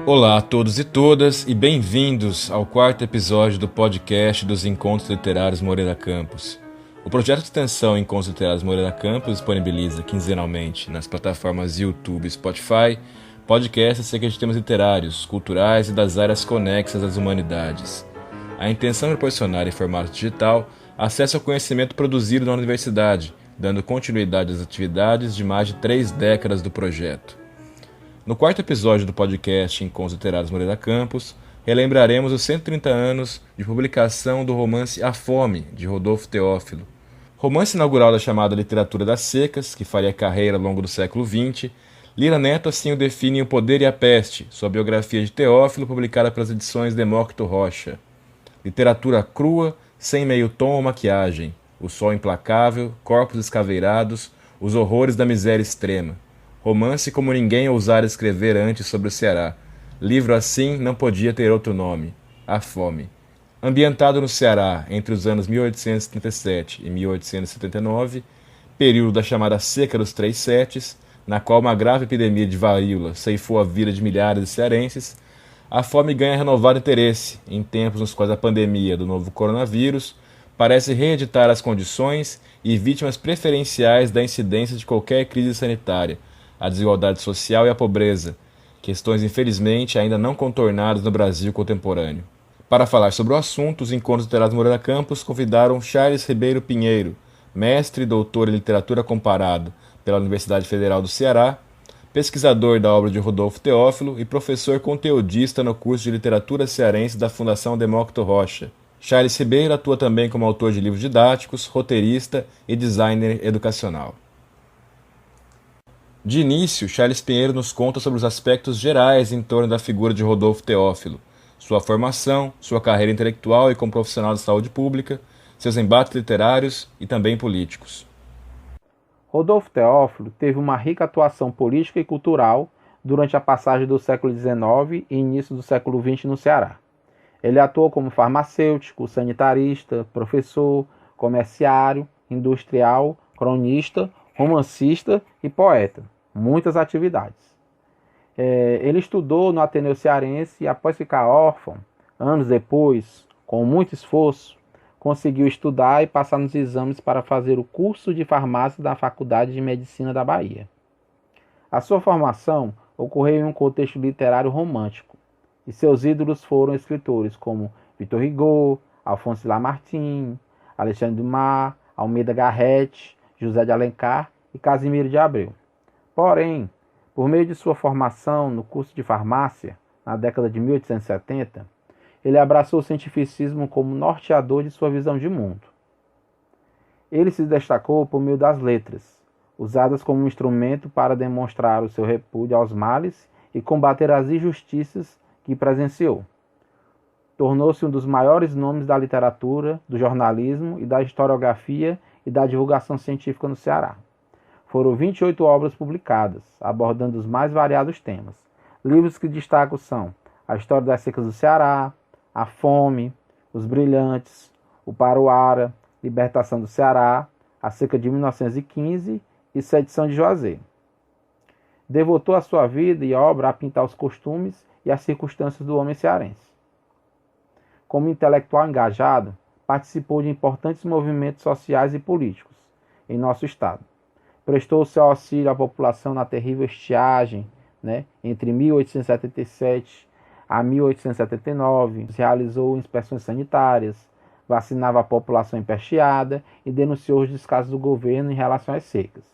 Olá a todos e todas e bem-vindos ao quarto episódio do podcast dos Encontros Literários Moreira Campos. O projeto de extensão Encontros Literários Moreira Campos disponibiliza quinzenalmente nas plataformas YouTube e Spotify podcasts acerca de temas literários, culturais e das áreas conexas às humanidades. A intenção é proporcionar em formato digital acesso ao conhecimento produzido na universidade, dando continuidade às atividades de mais de 3 décadas do projeto. No quarto episódio do podcast Encontros Literários Moreira Campos, relembraremos os 130 anos de publicação do romance A Fome, de Rodolfo Teófilo. Romance inaugural da chamada literatura das secas, que faria carreira ao longo do século XX, Lira Neto assim o define em O Poder e a Peste, sua biografia de Teófilo publicada pelas edições Demócrito Rocha. Literatura crua, sem meio tom ou maquiagem, o sol implacável, corpos escaveirados, os horrores da miséria extrema. Romance como ninguém ousara escrever antes sobre o Ceará. Livro assim não podia ter outro nome. A Fome. Ambientado no Ceará entre os anos 1877 e 1879, período da chamada Seca dos Três Setes, na qual uma grave epidemia de varíola ceifou a vida de milhares de cearenses, a fome ganha renovado interesse em tempos nos quais a pandemia do novo coronavírus parece reeditar as condições e vítimas preferenciais da incidência de qualquer crise sanitária, a desigualdade social e a pobreza, questões infelizmente ainda não contornadas no Brasil contemporâneo. Para falar sobre o assunto, os Encontros Literários Moreira Campos convidaram Charles Ribeiro Pinheiro, mestre e doutor em literatura comparada pela Universidade Federal do Ceará, pesquisador da obra de Rodolfo Teófilo e professor conteudista no curso de literatura cearense da Fundação Demócrito Rocha. Charles Ribeiro atua também como autor de livros didáticos, roteirista e designer educacional. De início, Charles Pinheiro nos conta sobre os aspectos gerais em torno da figura de Rodolfo Teófilo, sua formação, sua carreira intelectual e como profissional de saúde pública, seus embates literários e também políticos. Rodolfo Teófilo teve uma rica atuação política e cultural durante a passagem do século XIX e início do século XX no Ceará. Ele atuou como farmacêutico, sanitarista, professor, comerciário, industrial, cronista, romancista e poeta. Muitas atividades. Ele estudou no Ateneu Cearense e, após ficar órfão, anos depois, com muito esforço, conseguiu estudar e passar nos exames para fazer o curso de farmácia da Faculdade de Medicina da Bahia. A sua formação ocorreu em um contexto literário romântico, e seus ídolos foram escritores como Victor Hugo, Alphonse de Lamartine, Alexandre Dumas, Almeida Garrett, José de Alencar e Casimiro de Abreu. Porém, por meio de sua formação no curso de farmácia, na década de 1870, ele abraçou o cientificismo como norteador de sua visão de mundo. Ele se destacou por meio das letras, usadas como instrumento para demonstrar o seu repúdio aos males e combater as injustiças que presenciou. Tornou-se um dos maiores nomes da literatura, do jornalismo e da historiografia e da divulgação científica no Ceará. Foram 28 obras publicadas, abordando os mais variados temas. Livros que destacam são A História das Secas do Ceará, A Fome, Os Brilhantes, O Paruara, Libertação do Ceará, A Seca de 1915 e Sedição de Juazeiro. Devotou a sua vida e obra a pintar os costumes e as circunstâncias do homem cearense. Como intelectual engajado, participou de importantes movimentos sociais e políticos em nosso estado. Prestou seu auxílio à população na terrível estiagem, entre 1877 a 1879, realizou inspeções sanitárias, vacinava a população empecheada e denunciou os descasos do governo em relação às secas.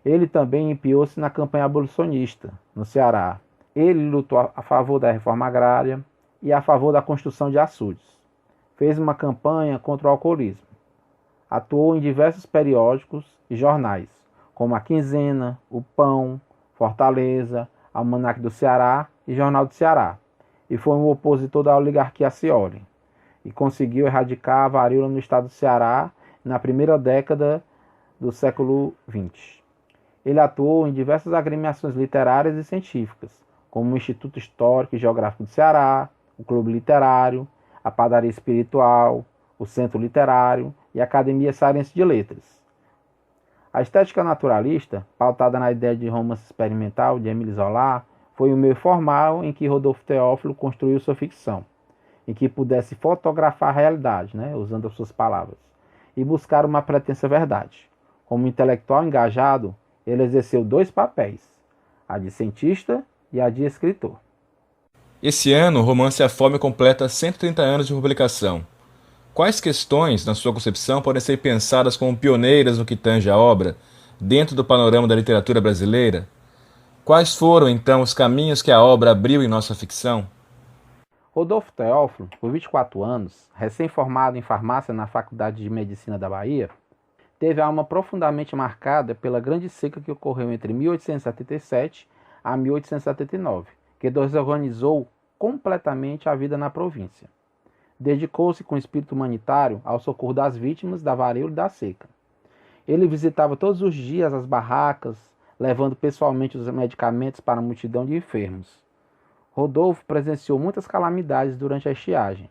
Ele também empenhou-se na campanha abolicionista, no Ceará. Ele lutou a favor da reforma agrária e a favor da construção de açudes. Fez uma campanha contra o alcoolismo. Atuou em diversos periódicos e jornais, como a Quinzena, o Pão, Fortaleza, Almanaque do Ceará e Jornal do Ceará, e foi um opositor da oligarquia Scioli, e conseguiu erradicar a varíola no estado do Ceará na primeira década do século XX. Ele atuou em diversas agremiações literárias e científicas, como o Instituto Histórico e Geográfico do Ceará, o Clube Literário, a Padaria Espiritual, o Centro Literário e a Academia Cearense de Letras. A estética naturalista, pautada na ideia de romance experimental de Émile Zola, foi o meio formal em que Rodolfo Teófilo construiu sua ficção, em que pudesse fotografar a realidade, usando as suas palavras, e buscar uma pretensa verdade. Como intelectual engajado, ele exerceu dois papéis, a de cientista e a de escritor. Esse ano, o romance A Fome completa 130 anos de publicação. Quais questões, na sua concepção, podem ser pensadas como pioneiras no que tange à obra, dentro do panorama da literatura brasileira? Quais foram, então, os caminhos que a obra abriu em nossa ficção? Rodolfo Teófilo, por 24 anos, recém-formado em farmácia na Faculdade de Medicina da Bahia, teve a alma profundamente marcada pela grande seca que ocorreu entre 1877 a 1879, que desorganizou completamente a vida na província. Dedicou-se com espírito humanitário ao socorro das vítimas da varíola e da seca. Ele visitava todos os dias as barracas, levando pessoalmente os medicamentos para a multidão de enfermos. Rodolfo presenciou muitas calamidades durante a estiagem,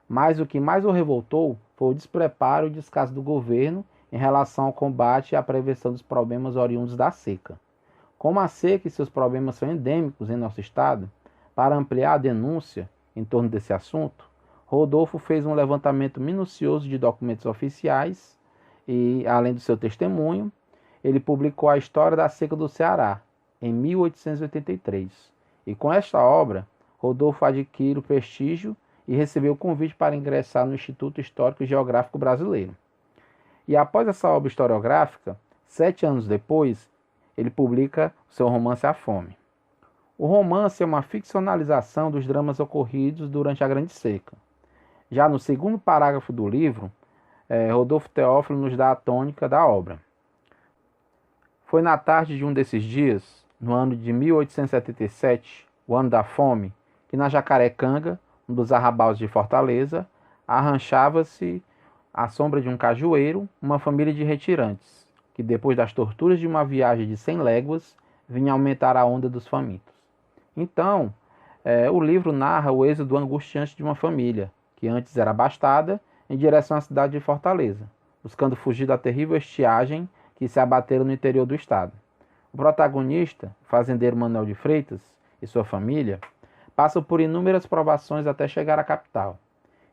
mas o que mais o revoltou foi o despreparo e descaso do governo em relação ao combate e à prevenção dos problemas oriundos da seca. Como a seca e seus problemas são endêmicos em nosso estado, para ampliar a denúncia em torno desse assunto, Rodolfo fez um levantamento minucioso de documentos oficiais e, além do seu testemunho, ele publicou a História da Seca do Ceará, em 1883. E com esta obra, Rodolfo adquire o prestígio e recebeu o convite para ingressar no Instituto Histórico e Geográfico Brasileiro. E após essa obra historiográfica, 7 anos depois, ele publica o seu romance A Fome. O romance é uma ficcionalização dos dramas ocorridos durante a Grande Seca. Já no segundo parágrafo do livro, Rodolfo Teófilo nos dá a tônica da obra. Foi na tarde de um desses dias, no ano de 1877, o ano da fome, que na Jacarecanga, um dos arrabaus de Fortaleza, arranchava-se, à sombra de um cajueiro, uma família de retirantes, que depois das torturas de uma viagem de 100 léguas, vinha aumentar a onda dos famintos. Então, o livro narra o êxodo angustiante de uma família, que antes era abastada, em direção à cidade de Fortaleza, buscando fugir da terrível estiagem que se abateram no interior do estado. O protagonista, o fazendeiro Manuel de Freitas, e sua família, passam por inúmeras provações até chegar à capital.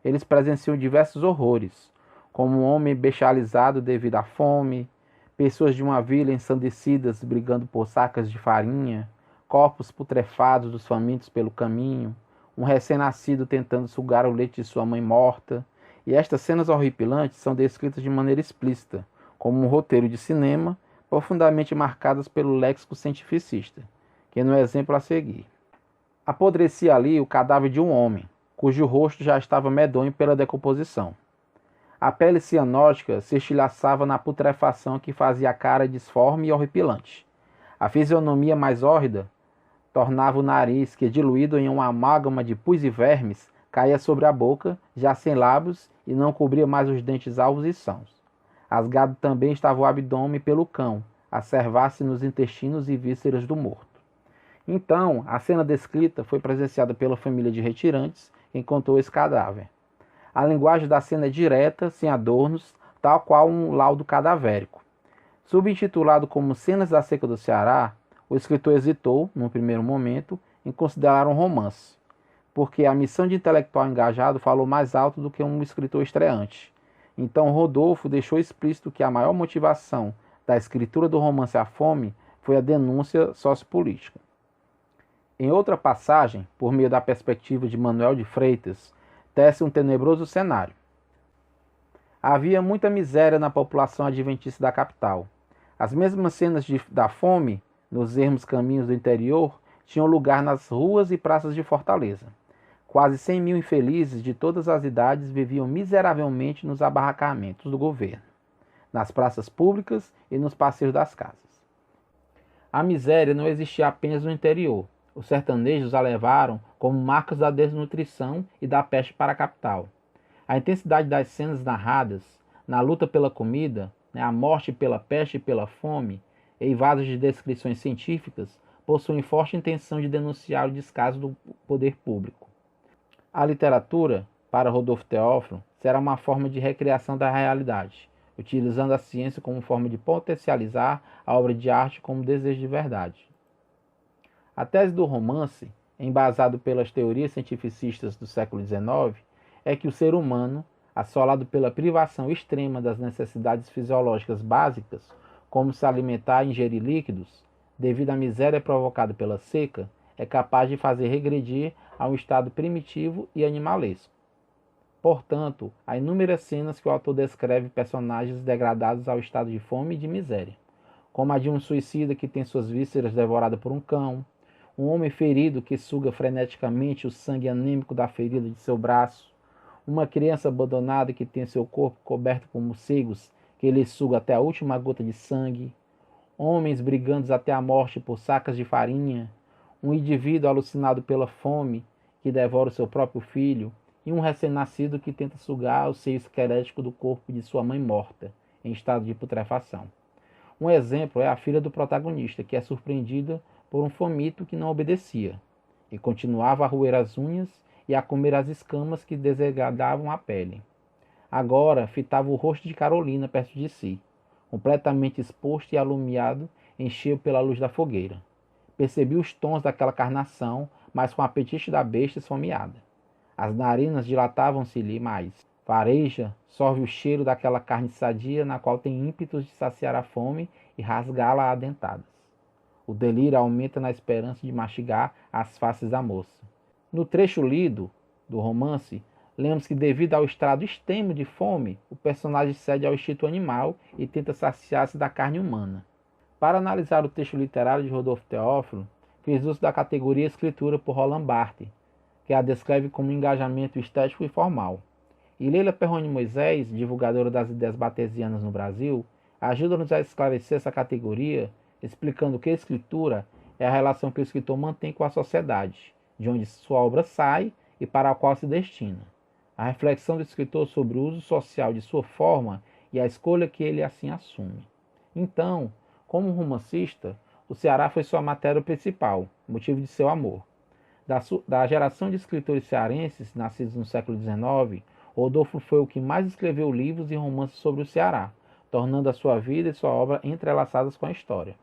Eles presenciam diversos horrores, como um homem bestializado devido à fome, pessoas de uma vila ensandecidas brigando por sacas de farinha, corpos putrefados dos famintos pelo caminho, um recém-nascido tentando sugar o leite de sua mãe morta, e estas cenas horripilantes são descritas de maneira explícita, como um roteiro de cinema, profundamente marcadas pelo léxico cientificista, que não é exemplo a seguir. Apodrecia ali o cadáver de um homem, cujo rosto já estava medonho pela decomposição. A pele cianótica se estilhaçava na putrefação que fazia a cara disforme e horripilante. A fisionomia mais hórrida tornava o nariz, que diluído em uma amálgama de pus e vermes, caía sobre a boca, já sem lábios, e não cobria mais os dentes alvos e sãos. Rasgado também estava o abdômen pelo cão, a servar-se nos intestinos e vísceras do morto. Então, a cena descrita foi presenciada pela família de retirantes que encontrou esse cadáver. A linguagem da cena é direta, sem adornos, tal qual um laudo cadavérico. Subintitulado como Cenas da Seca do Ceará, o escritor hesitou, num primeiro momento, em considerar um romance, porque a missão de intelectual engajado falou mais alto do que um escritor estreante. Então Rodolfo deixou explícito que a maior motivação da escritura do romance A Fome foi a denúncia sociopolítica. Em outra passagem, por meio da perspectiva de Manuel de Freitas, tece um tenebroso cenário. Havia muita miséria na população adventista da capital. As mesmas cenas da fome nos ermos caminhos do interior tinham lugar nas ruas e praças de Fortaleza. Quase 100 mil infelizes de todas as idades viviam miseravelmente nos abarracamentos do governo, nas praças públicas e nos passeios das casas. A miséria não existia apenas no interior. Os sertanejos a levaram como marcas da desnutrição e da peste para a capital. A intensidade das cenas narradas, na luta pela comida, a morte pela peste e pela fome, eivadas de descrições científicas, possuem forte intenção de denunciar o descaso do poder público. A literatura, para Rodolfo Teófilo, será uma forma de recriação da realidade, utilizando a ciência como forma de potencializar a obra de arte como desejo de verdade. A tese do romance, embasado pelas teorias cientificistas do século XIX, é que o ser humano, assolado pela privação extrema das necessidades fisiológicas básicas, como se alimentar e ingerir líquidos, devido à miséria provocada pela seca, é capaz de fazer regredir a um estado primitivo e animalesco. Portanto, há inúmeras cenas que o autor descreve personagens degradados ao estado de fome e de miséria, como a de um suicida que tem suas vísceras devoradas por um cão, um homem ferido que suga freneticamente o sangue anêmico da ferida de seu braço, uma criança abandonada que tem seu corpo coberto por morcegos que lhe suga até a última gota de sangue, homens brigando até a morte por sacas de farinha, um indivíduo alucinado pela fome que devora o seu próprio filho, e um recém-nascido que tenta sugar o seio esquelético do corpo de sua mãe morta, em estado de putrefação. Um exemplo é a filha do protagonista, que é surpreendida por um faminto que não obedecia, e continuava a roer as unhas e a comer as escamas que desagradavam a pele. Agora fitava o rosto de Carolina perto de si, completamente exposto e alumiado, encheu pela luz da fogueira. Percebi os tons daquela carnação, mas com o apetite da besta esfomeada. As narinas dilatavam-se-lhe mais. Fareja, sorve o cheiro daquela carne sadia na qual tem ímpetos de saciar a fome e rasgá-la a dentadas. O delírio aumenta na esperança de mastigar as faces da moça. No trecho lido do romance, lemos que devido ao estado extremo de fome, o personagem cede ao instinto animal e tenta saciar-se da carne humana. Para analisar o texto literário de Rodolfo Teófilo, fiz uso da categoria escritura por Roland Barthes, que a descreve como engajamento estético e formal. E Leila Perrone Moisés, divulgadora das ideias batesianas no Brasil, ajuda-nos a esclarecer essa categoria, explicando que a escritura é a relação que o escritor mantém com a sociedade, de onde sua obra sai e para a qual se destina. A reflexão do escritor sobre o uso social de sua forma e a escolha que ele assim assume. Então, como romancista, o Ceará foi sua matéria principal, motivo de seu amor. Da geração de escritores cearenses, nascidos no século XIX, Rodolfo foi o que mais escreveu livros e romances sobre o Ceará, tornando a sua vida e sua obra entrelaçadas com a história.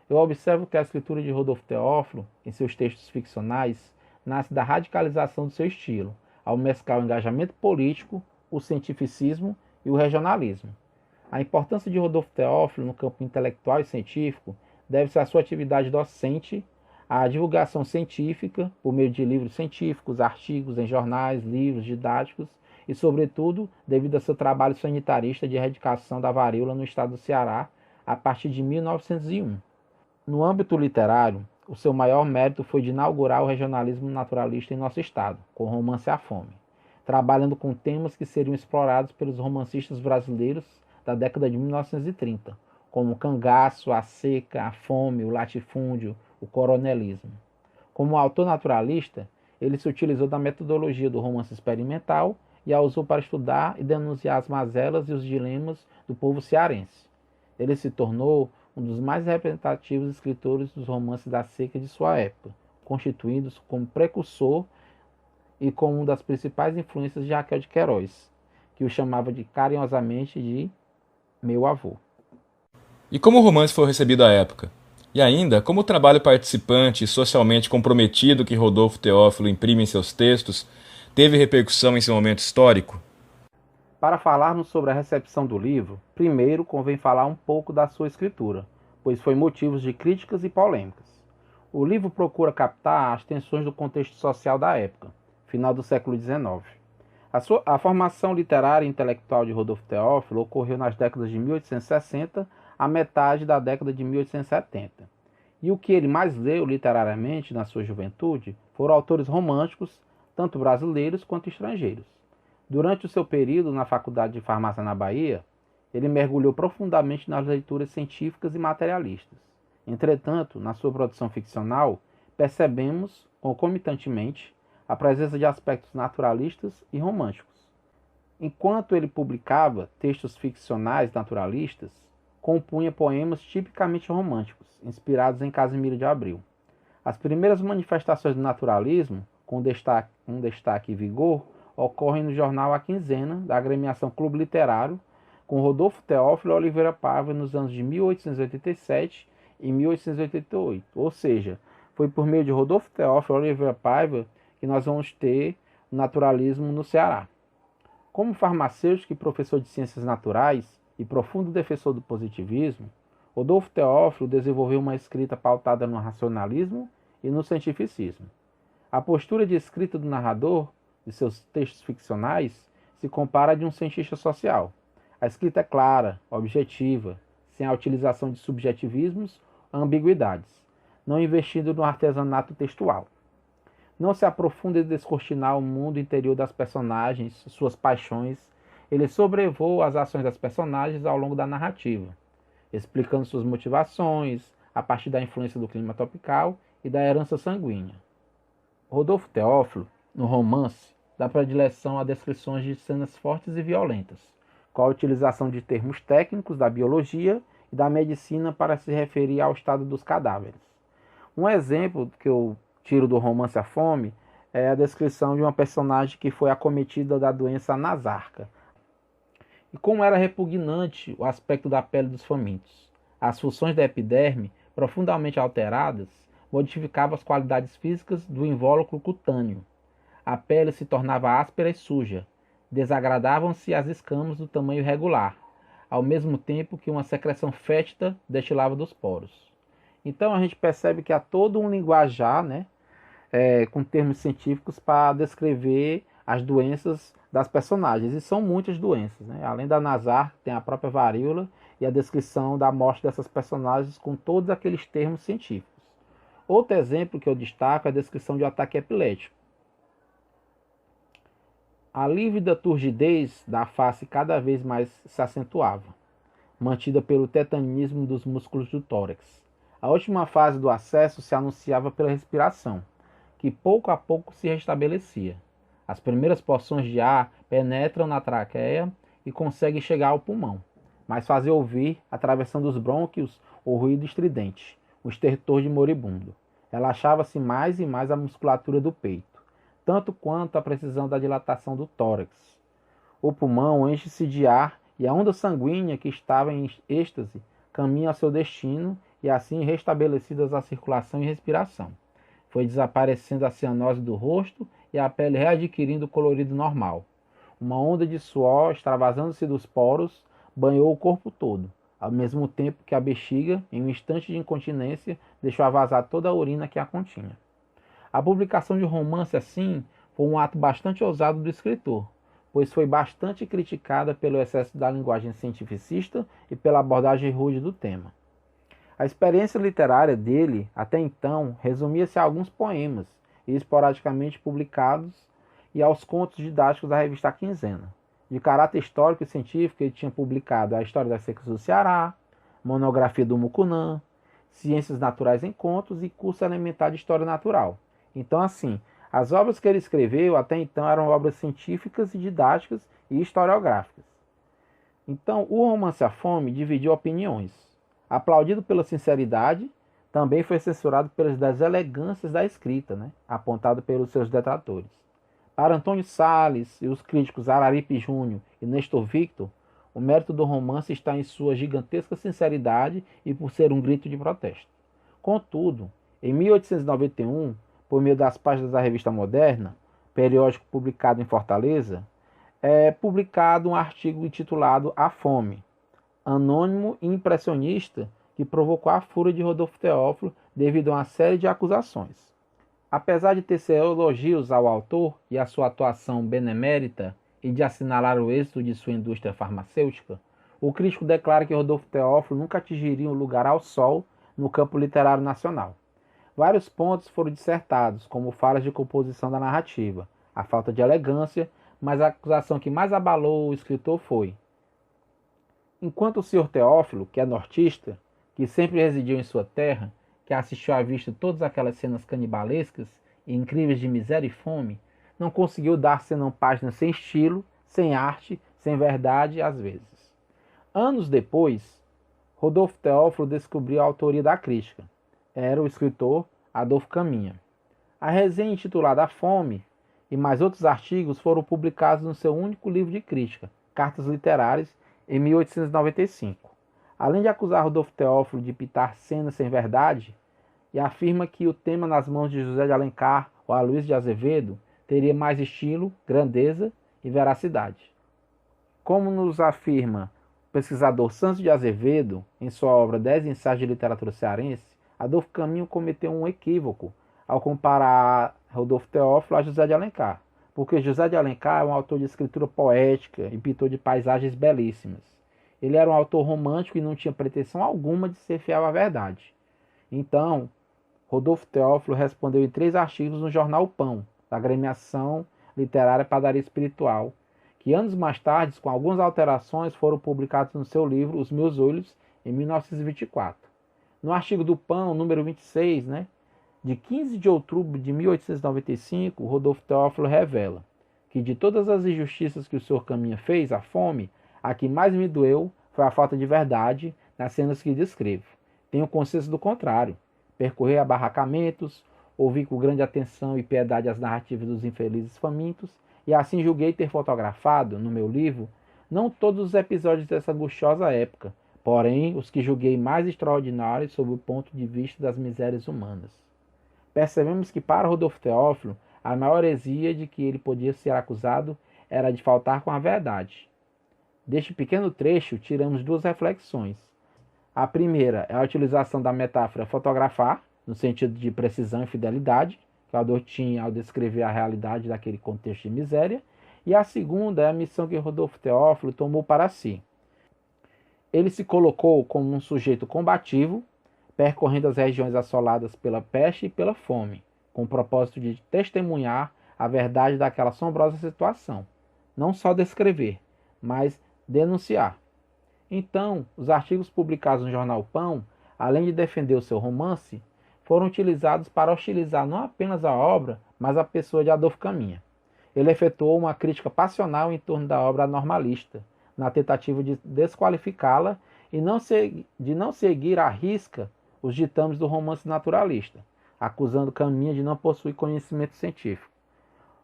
Eu observo que a escritura de Rodolfo Teófilo, em seus textos ficcionais, nasce da radicalização do seu estilo, ao mesclar o engajamento político, o cientificismo e o regionalismo. A importância de Rodolfo Teófilo no campo intelectual e científico deve-se à sua atividade docente, à divulgação científica, por meio de livros científicos, artigos em jornais, livros didáticos e, sobretudo, devido a seu trabalho sanitarista de erradicação da varíola no estado do Ceará a partir de 1901. No âmbito literário, o seu maior mérito foi de inaugurar o regionalismo naturalista em nosso estado, com o romance A Fome, trabalhando com temas que seriam explorados pelos romancistas brasileiros da década de 1930, como o cangaço, a seca, a fome, o latifúndio, o coronelismo. Como autor naturalista, ele se utilizou da metodologia do romance experimental e a usou para estudar e denunciar as mazelas e os dilemas do povo cearense. Ele se tornou um dos mais representativos escritores dos romances da seca de sua época, constituindo-se como precursor e como uma das principais influências de Raquel de Queiroz, que o chamava carinhosamente de meu avô. E como o romance foi recebido à época? E ainda, como o trabalho participante e socialmente comprometido que Rodolfo Teófilo imprime em seus textos teve repercussão em seu momento histórico? Para falarmos sobre a recepção do livro, primeiro convém falar um pouco da sua escritura, pois foi motivo de críticas e polêmicas. O livro procura captar as tensões do contexto social da época, final do século XIX. A formação literária e intelectual de Rodolfo Teófilo ocorreu nas décadas de 1860 à metade da década de 1870. E o que ele mais leu literariamente na sua juventude foram autores românticos, tanto brasileiros quanto estrangeiros. Durante o seu período na Faculdade de Farmácia na Bahia, ele mergulhou profundamente nas leituras científicas e materialistas. Entretanto, na sua produção ficcional, percebemos, concomitantemente, a presença de aspectos naturalistas e românticos. Enquanto ele publicava textos ficcionais naturalistas, compunha poemas tipicamente românticos, inspirados em Casimiro de Abreu. As primeiras manifestações do naturalismo, com destaque e vigor, ocorrem no jornal A Quinzena, da agremiação Clube Literário, com Rodolfo Teófilo e Oliveira Paiva nos anos de 1887 e 1888, ou seja, foi por meio de Rodolfo Teófilo Oliveira Paiva que nós vamos ter o naturalismo no Ceará. Como farmacêutico e professor de ciências naturais e profundo defensor do positivismo, Rodolfo Teófilo desenvolveu uma escrita pautada no racionalismo e no cientificismo. A postura de escrita do narrador de seus textos ficcionais se compara à de um cientista social. A escrita é clara, objetiva, sem a utilização de subjetivismos ou ambiguidades, não investindo no artesanato textual. Não se aprofunda em descortinar o mundo interior das personagens, suas paixões. Ele sobrevoa as ações das personagens ao longo da narrativa, explicando suas motivações a partir da influência do clima tropical e da herança sanguínea. Rodolfo Teófilo, no romance, dá predileção a descrições de cenas fortes e violentas, com a utilização de termos técnicos da biologia e da medicina para se referir ao estado dos cadáveres. Um exemplo que eu tiro do romance A Fome é a descrição de uma personagem que foi acometida da doença nasarca. E como era repugnante o aspecto da pele dos famintos. As funções da epiderme, profundamente alteradas, modificavam as qualidades físicas do invólucro cutâneo. A pele se tornava áspera e suja. Desagradavam-se as escamas do tamanho irregular, ao mesmo tempo que uma secreção fétida destilava dos poros. Então a gente percebe que há todo um linguajar, com termos científicos para descrever as doenças das personagens. E são muitas doenças. Além da nasar, tem a própria varíola e a descrição da morte dessas personagens com todos aqueles termos científicos. Outro exemplo que eu destaco é a descrição de um ataque epilético. A lívida turgidez da face cada vez mais se acentuava, mantida pelo tetanismo dos músculos do tórax. A última fase do acesso se anunciava pela respiração, que pouco a pouco se restabelecia. As primeiras porções de ar penetram na traqueia e conseguem chegar ao pulmão, mas fazem ouvir, atravessando os brônquios, o ruído estridente, o estertor de moribundo. Relaxava-se mais e mais a musculatura do peito, tanto quanto a precisão da dilatação do tórax. O pulmão enche-se de ar e a onda sanguínea que estava em êxtase caminha ao seu destino e assim restabelecidas a circulação e respiração. Foi desaparecendo a cianose do rosto e a pele readquirindo o colorido normal. Uma onda de suor, extravasando-se dos poros, banhou o corpo todo, ao mesmo tempo que a bexiga, em um instante de incontinência, deixou vazar toda a urina que a continha. A publicação de um romance assim foi um ato bastante ousado do escritor, pois foi bastante criticada pelo excesso da linguagem cientificista e pela abordagem rude do tema. A experiência literária dele, até então, resumia-se a alguns poemas, esporadicamente publicados, e aos contos didáticos da revista A Quinzena. De caráter histórico e científico, ele tinha publicado A História das Secas do Ceará, Monografia do Mucunã, Ciências Naturais em Contos e Curso Elementar de História Natural. Então, assim, as obras que ele escreveu até então eram obras científicas e didáticas e historiográficas. Então, o romance A Fome dividiu opiniões. Aplaudido pela sinceridade, também foi censurado pelas deselegâncias da escrita, apontado pelos seus detratores. Para Antônio Salles e os críticos Araripe Júnior e Nestor Victor, o mérito do romance está em sua gigantesca sinceridade e por ser um grito de protesto. Contudo, em 1891, por meio das páginas da Revista Moderna, periódico publicado em Fortaleza, é publicado um artigo intitulado A Fome, anônimo e impressionista, que provocou a fúria de Rodolfo Teófilo devido a uma série de acusações. Apesar de tecer elogios ao autor e à sua atuação benemérita e de assinalar o êxito de sua indústria farmacêutica, o crítico declara que Rodolfo Teófilo nunca atingiria um lugar ao sol no campo literário nacional. Vários pontos foram dissertados, como falhas de composição da narrativa, a falta de elegância, mas a acusação que mais abalou o escritor foi: enquanto o senhor Teófilo, que é nortista, que sempre residiu em sua terra, que assistiu à vista todas aquelas cenas canibalescas e incríveis de miséria e fome, não conseguiu dar senão páginas sem estilo, sem arte, sem verdade às vezes. Anos depois, Rodolfo Teófilo descobriu a autoria da crítica. Era o escritor Adolfo Caminha. A resenha intitulada A Fome e mais outros artigos foram publicados no seu único livro de crítica, Cartas Literárias, em 1895. Além de acusar Rodolfo Teófilo de pitar cenas sem verdade e afirma que o tema nas mãos de José de Alencar ou Aloysio de Azevedo teria mais estilo, grandeza e veracidade. Como nos afirma o pesquisador Santos de Azevedo, em sua obra 10 Ensaios de Literatura Cearense, Adolfo Caminho cometeu um equívoco ao comparar Rodolfo Teófilo a José de Alencar, porque José de Alencar é um autor de escritura poética e pintor de paisagens belíssimas. Ele era um autor romântico e não tinha pretensão alguma de ser fiel à verdade. Então, Rodolfo Teófilo respondeu em 3 artigos no jornal O Pão, da agremiação literária Padaria Espiritual, que anos mais tarde, com algumas alterações, foram publicados no seu livro Os Meus Olhos, em 1924. No artigo do Pão, número 26, de 15 de outubro de 1895, Rodolfo Teófilo revela que de todas as injustiças que o senhor Caminha fez, a fome, a que mais me doeu foi a falta de verdade nas cenas que descrevo. Tenho consciência do contrário. Percorri abarracamentos, ouvi com grande atenção e piedade as narrativas dos infelizes famintos, e assim julguei ter fotografado, no meu livro, não todos os episódios dessa angustiosa época, porém os que julguei mais extraordinários sob o ponto de vista das misérias humanas. Percebemos que para Rodolfo Teófilo, a maior heresia de que ele podia ser acusado era de faltar com a verdade. Deste pequeno trecho, tiramos 2 reflexões. A primeira é a utilização da metáfora fotografar, no sentido de precisão e fidelidade, que o autor tinha ao descrever a realidade daquele contexto de miséria, e a segunda é a missão que Rodolfo Teófilo tomou para si. Ele se colocou como um sujeito combativo, percorrendo as regiões assoladas pela peste e pela fome, com o propósito de testemunhar a verdade daquela assombrosa situação. Não só descrever, mas denunciar. Então, os artigos publicados no jornal Pão, além de defender o seu romance, foram utilizados para hostilizar não apenas a obra, mas a pessoa de Adolfo Caminha. Ele efetuou uma crítica passional em torno da obra normalista, na tentativa de desqualificá-la e de não seguir à risca os ditames do romance naturalista, acusando Caminha de não possuir conhecimento científico.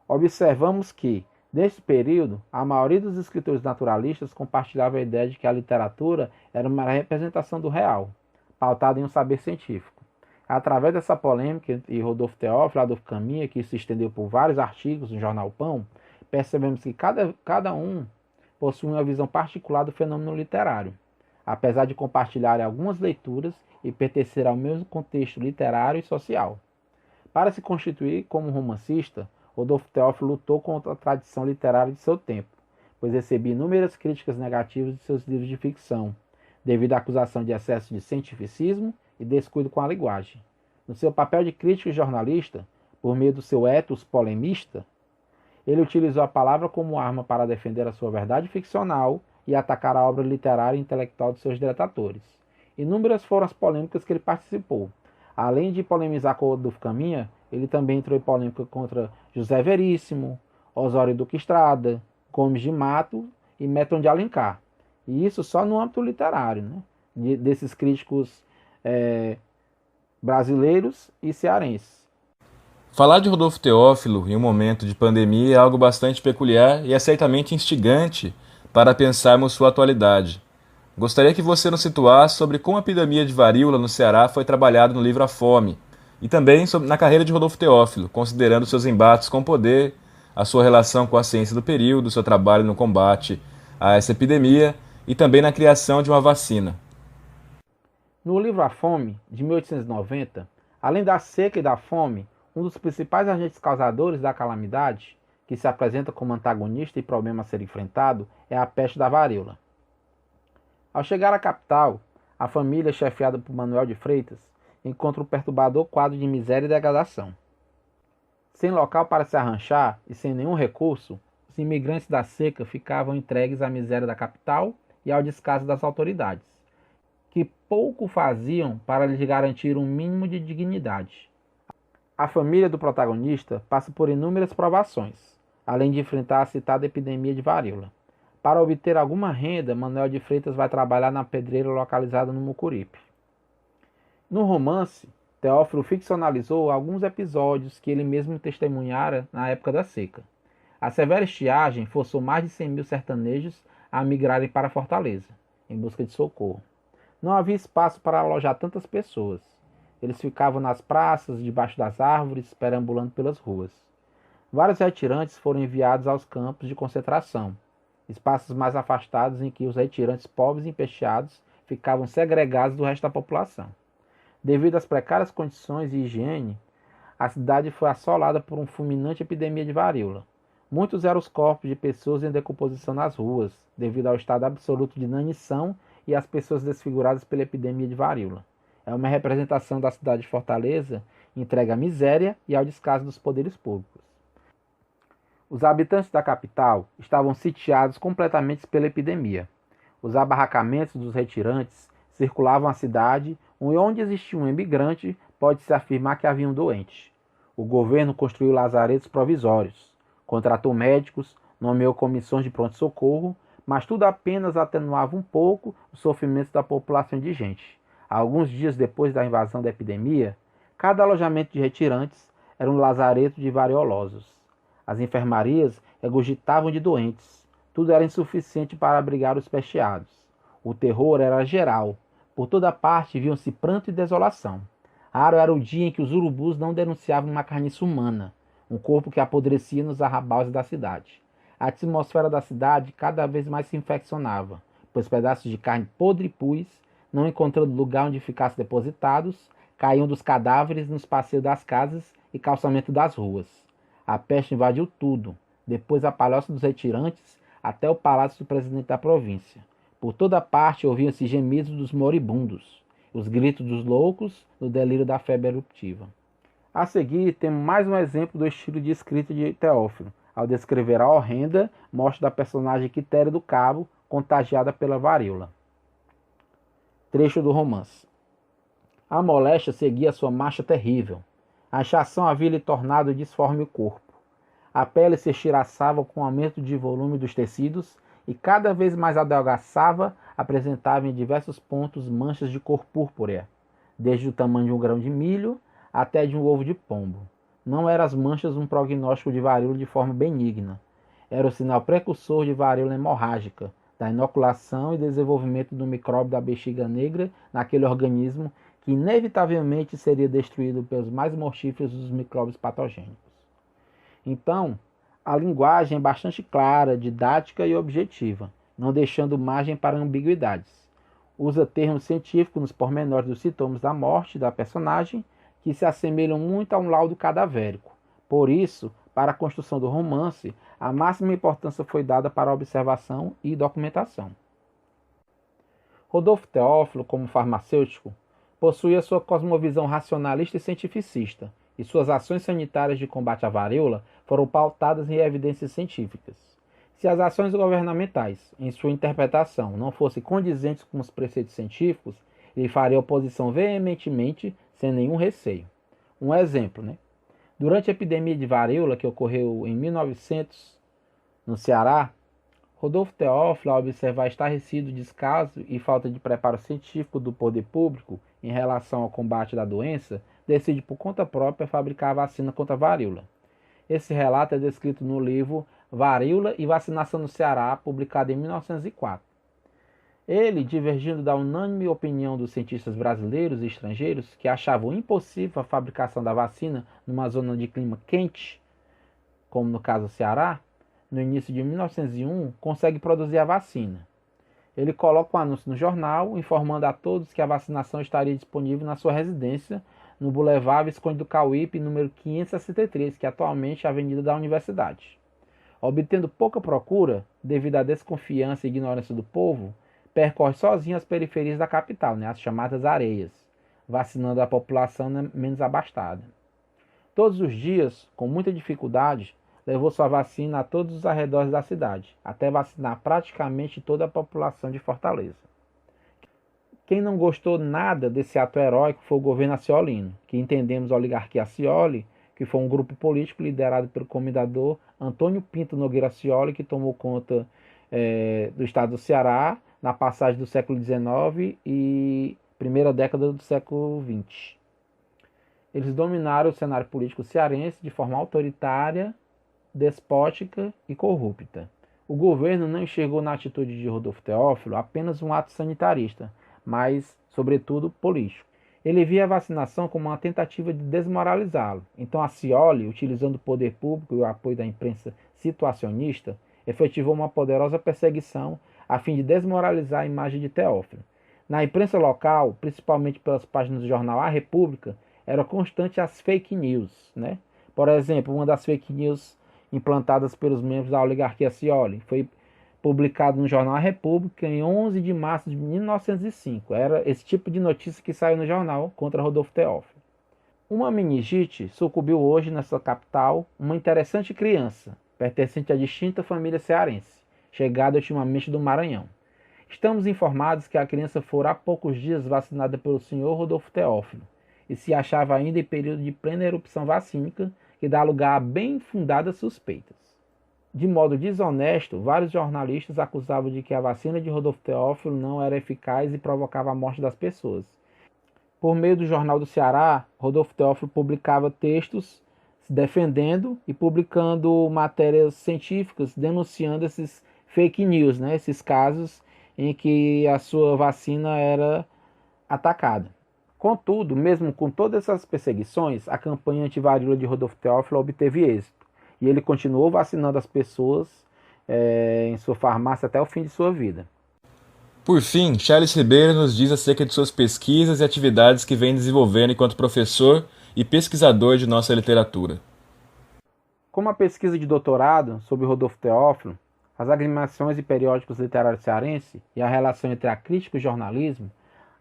Observamos que, neste período, a maioria dos escritores naturalistas compartilhava a ideia de que a literatura era uma representação do real, pautada em um saber científico. Através dessa polêmica entre Rodolfo Teófilo e Adolfo Caminha, que se estendeu por vários artigos no jornal Pão, percebemos que cada um possui uma visão particular do fenômeno literário, apesar de compartilharem algumas leituras e pertencer ao mesmo contexto literário e social. Para se constituir como romancista, Rodolfo Teófilo lutou contra a tradição literária de seu tempo, pois recebia inúmeras críticas negativas de seus livros de ficção, devido à acusação de excesso de cientificismo e descuido com a linguagem. No seu papel de crítico e jornalista, por meio do seu ethos polemista, ele utilizou a palavra como arma para defender a sua verdade ficcional e atacar a obra literária e intelectual de seus detratores. Inúmeras foram as polêmicas que ele participou. Além de polemizar com Rodolfo Caminha, ele também entrou em polêmica contra José Veríssimo, Osório Duque Estrada, Gomes de Mato e Méton de Alencar. E isso só no âmbito literário, desses críticos brasileiros e cearenses. Falar de Rodolfo Teófilo em um momento de pandemia é algo bastante peculiar e é certamente instigante para pensarmos sua atualidade. Gostaria que você nos situasse sobre como a epidemia de varíola no Ceará foi trabalhada no livro A Fome, e também na carreira de Rodolfo Teófilo, considerando seus embates com o poder, a sua relação com a ciência do período, seu trabalho no combate a essa epidemia e também na criação de uma vacina. No livro A Fome, de 1890, além da seca e da fome, um dos principais agentes causadores da calamidade, que se apresenta como antagonista e problema a ser enfrentado, é a peste da varíola. Ao chegar à capital, a família, chefiada por Manuel de Freitas, encontra um perturbador quadro de miséria e degradação. Sem local para se arranchar e sem nenhum recurso, os imigrantes da seca ficavam entregues à miséria da capital e ao descaso das autoridades, que pouco faziam para lhes garantir um mínimo de dignidade. A família do protagonista passa por inúmeras provações, além de enfrentar a citada epidemia de varíola. Para obter alguma renda, Manuel de Freitas vai trabalhar na pedreira localizada no Mucuripe. No romance, Teófilo ficcionalizou alguns episódios que ele mesmo testemunhara na época da seca. A severa estiagem forçou mais de 100.000 sertanejos a migrarem para Fortaleza, em busca de socorro. Não havia espaço para alojar tantas pessoas. Eles ficavam nas praças, debaixo das árvores, perambulando pelas ruas. Vários retirantes foram enviados aos campos de concentração, espaços mais afastados em que os retirantes pobres e empecheados ficavam segregados do resto da população. Devido às precárias condições de higiene, a cidade foi assolada por uma fulminante epidemia de varíola. Muitos eram os corpos de pessoas em decomposição nas ruas, devido ao estado absoluto de inanição e às pessoas desfiguradas pela epidemia de varíola. É uma representação da cidade de Fortaleza entregue à miséria e ao descaso dos poderes públicos. Os habitantes da capital estavam sitiados completamente pela epidemia. Os abarracamentos dos retirantes circulavam a cidade, e onde existia um imigrante, pode-se afirmar que havia um doente. O governo construiu lazaretos provisórios, contratou médicos, nomeou comissões de pronto-socorro, mas tudo apenas atenuava um pouco os sofrimentos da população indigente. Alguns dias depois da invasão da epidemia, cada alojamento de retirantes era um lazareto de variolosos. As enfermarias regurgitavam de doentes. Tudo era insuficiente para abrigar os pesteados. O terror era geral. Por toda parte viam-se pranto e desolação. Raro era o dia em que os urubus não denunciavam uma carniça humana, um corpo que apodrecia nos arrabaldes da cidade. A atmosfera da cidade cada vez mais se infeccionava, pois pedaços de carne podre e pus, não encontrando lugar onde ficassem depositados, caíam dos cadáveres nos passeios das casas e calçamento das ruas. A peste invadiu tudo, depois a palhoça dos retirantes até o palácio do presidente da província. Por toda parte ouviam-se gemidos dos moribundos, os gritos dos loucos no delírio da febre eruptiva. A seguir, temos mais um exemplo do estilo de escrita de Teófilo, ao descrever a horrenda morte da personagem Quitéria do Cabo, contagiada pela varíola. Trecho do romance. A moléstia seguia sua marcha terrível. A inchação havia lhe tornado disforme o corpo. A pele se estilhaçava com o aumento de volume dos tecidos e cada vez mais adelgaçava, apresentava em diversos pontos manchas de cor púrpura, desde o tamanho de um grão de milho até de um ovo de pombo. Não eram as manchas um prognóstico de varíola de forma benigna. Era o sinal precursor de varíola hemorrágica, da inoculação e desenvolvimento do micróbio da bexiga negra naquele organismo que inevitavelmente seria destruído pelos mais mortíferos dos micróbios patogênicos. Então, a linguagem é bastante clara, didática e objetiva, não deixando margem para ambiguidades. Usa termos científicos nos pormenores dos sintomas da morte da personagem, que se assemelham muito a um laudo cadavérico. Por isso, para a construção do romance, a máxima importância foi dada para a observação e documentação. Rodolfo Teófilo, como farmacêutico, possuía sua cosmovisão racionalista e cientificista, e suas ações sanitárias de combate à varíola foram pautadas em evidências científicas. Se as ações governamentais, em sua interpretação, não fossem condizentes com os preceitos científicos, ele faria oposição veementemente, sem nenhum receio. Um exemplo, Durante a epidemia de varíola, que ocorreu em 1900, no Ceará, Rodolfo Teófilo, ao observar estarrecido descaso e falta de preparo científico do poder público em relação ao combate da doença, decide por conta própria fabricar a vacina contra a varíola. Esse relato é descrito no livro Varíola e Vacinação no Ceará, publicado em 1904. Ele, divergindo da unânime opinião dos cientistas brasileiros e estrangeiros, que achavam impossível a fabricação da vacina numa zona de clima quente, como no caso do Ceará, no início de 1901, consegue produzir a vacina. Ele coloca um anúncio no jornal, informando a todos que a vacinação estaria disponível na sua residência, no Boulevard Visconde do Cauípe, número 563, que atualmente é a Avenida da Universidade. Obtendo pouca procura, devido à desconfiança e ignorância do povo, percorre sozinho as periferias da capital, as chamadas areias, vacinando a população menos abastada. Todos os dias, com muita dificuldade, levou sua vacina a todos os arredores da cidade, até vacinar praticamente toda a população de Fortaleza. Quem não gostou nada desse ato heróico foi o governo Acciolino, que entendemos a oligarquia Accioli, que foi um grupo político liderado pelo comendador Antônio Pinto Nogueira Accioli, que tomou conta do estado do Ceará na passagem do século XIX e primeira década do século XX. Eles dominaram o cenário político cearense de forma autoritária, despótica e corrupta. O governo não enxergou na atitude de Rodolfo Teófilo apenas um ato sanitarista, mas, sobretudo, político. Ele via a vacinação como uma tentativa de desmoralizá-lo. Então a Scioli, utilizando o poder público e o apoio da imprensa situacionista, efetivou uma poderosa perseguição a fim de desmoralizar a imagem de Teófilo. Na imprensa local, principalmente pelas páginas do jornal A República, eram constantes as fake news, né? Por exemplo, uma das fake news implantadas pelos membros da oligarquia Scioli foi publicado no jornal A República em 11 de março de 1905. Era esse tipo de notícia que saiu no jornal contra Rodolfo Teófilo. Uma meningite sucumbiu hoje nessa capital uma interessante criança, pertencente à distinta família cearense, chegada ultimamente do Maranhão. Estamos informados que a criança fora há poucos dias vacinada pelo senhor Rodolfo Teófilo e se achava ainda em período de plena erupção vacínica, que dá lugar a bem fundadas suspeitas. De modo desonesto, vários jornalistas acusavam de que a vacina de Rodolfo Teófilo não era eficaz e provocava a morte das pessoas. Por meio do Jornal do Ceará, Rodolfo Teófilo publicava textos se defendendo e publicando matérias científicas denunciando esses fake news, né? Esses casos em que a sua vacina era atacada. Contudo, mesmo com todas essas perseguições, a campanha antivaríola de Rodolfo Teófilo obteve êxito. E ele continuou vacinando as pessoas em sua farmácia até o fim de sua vida. Por fim, Charles Ribeiro nos diz acerca de suas pesquisas e atividades que vem desenvolvendo enquanto professor e pesquisador de nossa literatura. Como a pesquisa de doutorado sobre Rodolfo Teófilo, as agremiações e periódicos literários cearenses e a relação entre a crítica e o jornalismo,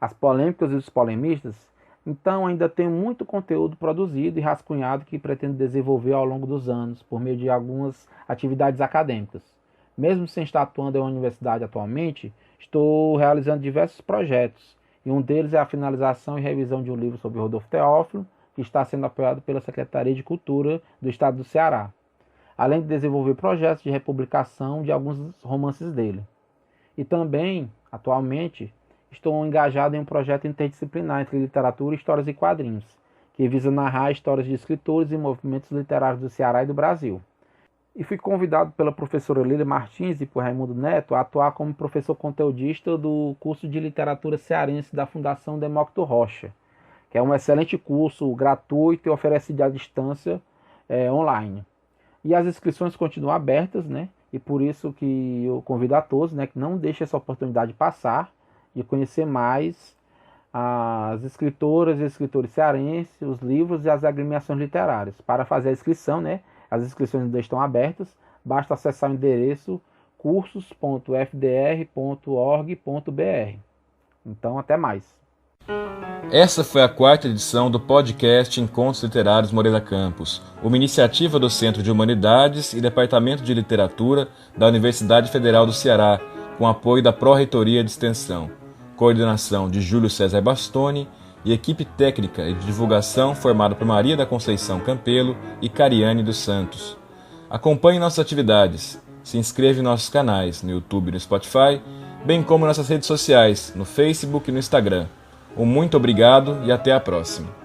as polêmicas e os polemistas, então ainda tem muito conteúdo produzido e rascunhado que pretendo desenvolver ao longo dos anos, por meio de algumas atividades acadêmicas. Mesmo sem estar atuando em uma universidade atualmente, estou realizando diversos projetos, e um deles é a finalização e revisão de um livro sobre Rodolfo Teófilo, que está sendo apoiado pela Secretaria de Cultura do Estado do Ceará, além de desenvolver projetos de republicação de alguns romances dele. E também, atualmente, estou engajado em um projeto interdisciplinar entre literatura, histórias e quadrinhos, que visa narrar histórias de escritores e movimentos literários do Ceará e do Brasil. E fui convidado pela professora Lília Martins e por Raimundo Neto a atuar como professor conteudista do curso de literatura cearense da Fundação Demócrito Rocha, que é um excelente curso gratuito e oferecido à distância online. E as inscrições continuam abertas, né? E por isso que eu convido a todos, né, que não deixem essa oportunidade passar, de conhecer mais as escritoras e escritores cearenses, os livros e as agremiações literárias. Para fazer a inscrição, né, as inscrições ainda estão abertas, basta acessar o endereço cursos.fdr.org.br. Então, até mais. Essa foi a 4ª edição do podcast Encontros Literários Moreira Campos, uma iniciativa do Centro de Humanidades e Departamento de Literatura da Universidade Federal do Ceará, com apoio da Pró-Reitoria de Extensão. Coordenação de Júlio César Bastoni e equipe técnica e de divulgação formada por Maria da Conceição Campelo e Cariane dos Santos. Acompanhe nossas atividades, se inscreva em nossos canais no YouTube e no Spotify, bem como em nossas redes sociais, no Facebook e no Instagram. Um muito obrigado e até a próxima.